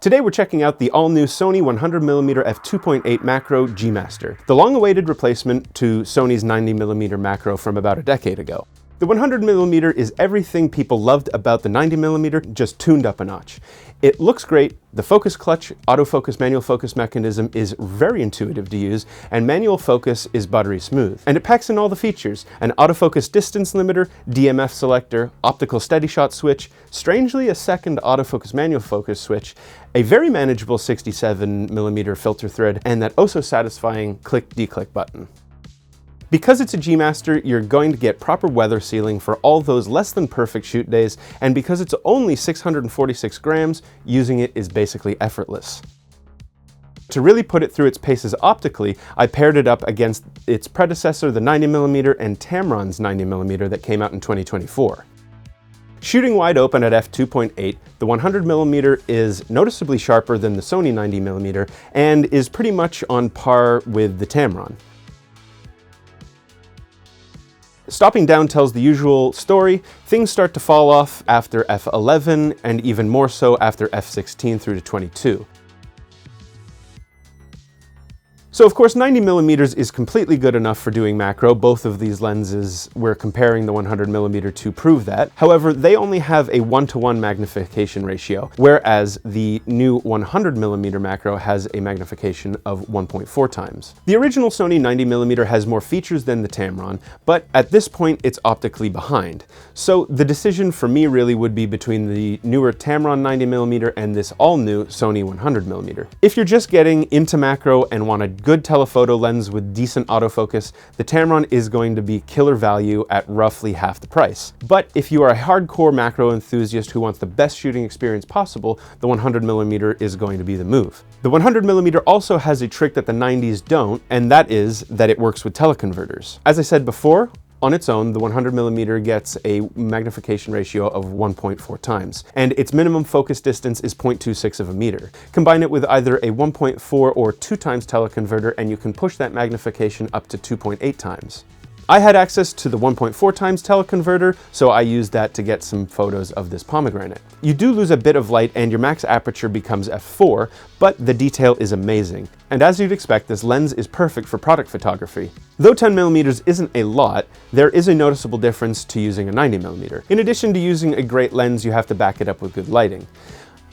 Today we're checking out the all-new Sony 100mm f2.8 Macro G Master, the long-awaited replacement to Sony's 90mm macro from about a decade ago. The 100mm is everything people loved about the 90mm, just tuned up a notch. It looks great, the focus clutch, autofocus, manual focus mechanism is very intuitive to use, and manual focus is buttery smooth. And it packs in all the features: an autofocus distance limiter, DMF selector, optical steady shot switch, strangely a second autofocus manual focus switch, a very manageable 67mm filter thread, and that oh so satisfying click-declick button. Because it's a G Master, you're going to get proper weather sealing for all those less than perfect shoot days, and because it's only 646 grams, using it is basically effortless. To really put it through its paces optically, I paired it up against its predecessor, the 90mm, and Tamron's 90mm that came out in 2024. Shooting wide open at f2.8, the 100mm is noticeably sharper than the Sony 90mm and is pretty much on par with the Tamron. Stopping down tells the usual story. Things start to fall off after f11 and even more so after f16 through to 22. So of course 90mm is completely good enough for doing macro. Both of these lenses we're comparing the 100mm to prove that. However, they only have a 1:1 magnification ratio, whereas the new 100mm macro has a magnification of 1.4 times. The original Sony 90mm has more features than the Tamron, but at this point it's optically behind. So the decision for me really would be between the newer Tamron 90mm and this all-new Sony 100mm. If you're just getting into macro and want a good telephoto lens with decent autofocus, the Tamron is going to be killer value at roughly half the price. But if you are a hardcore macro enthusiast who wants the best shooting experience possible, the 100mm is going to be the move. The 100mm also has a trick that the 90s don't, and that is that it works with teleconverters. As I said before, on its own, the 100mm gets a magnification ratio of 1.4 times, and its minimum focus distance is 0.26 of a meter. Combine it with either a 1.4 or 2 times teleconverter, and you can push that magnification up to 2.8 times. I had access to the 1.4 times teleconverter, so I used that to get some photos of this pomegranate. You do lose a bit of light and your max aperture becomes f4, but the detail is amazing. And as you'd expect, this lens is perfect for product photography. Though 10mm isn't a lot, there is a noticeable difference to using a 90mm. In addition to using a great lens, you have to back it up with good lighting.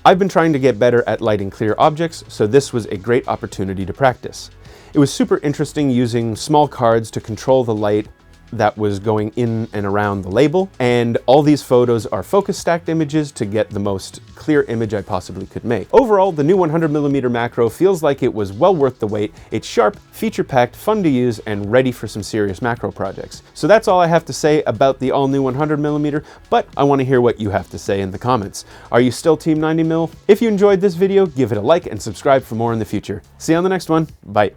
I've been trying to get better at lighting clear objects, so this was a great opportunity to practice. It was super interesting using small cards to control the light that was going in and around the label, and all these photos are focus stacked images to get the most clear image I possibly could make. Overall, the new 100mm macro feels like it was well worth the wait. It's sharp, feature-packed, fun to use, and ready for some serious macro projects. So that's all I have to say about the all-new 100mm, but I want to hear what you have to say in the comments. Are you still Team 90mm? If you enjoyed this video, give it a like and subscribe for more in the future. See you on the next one. Bye.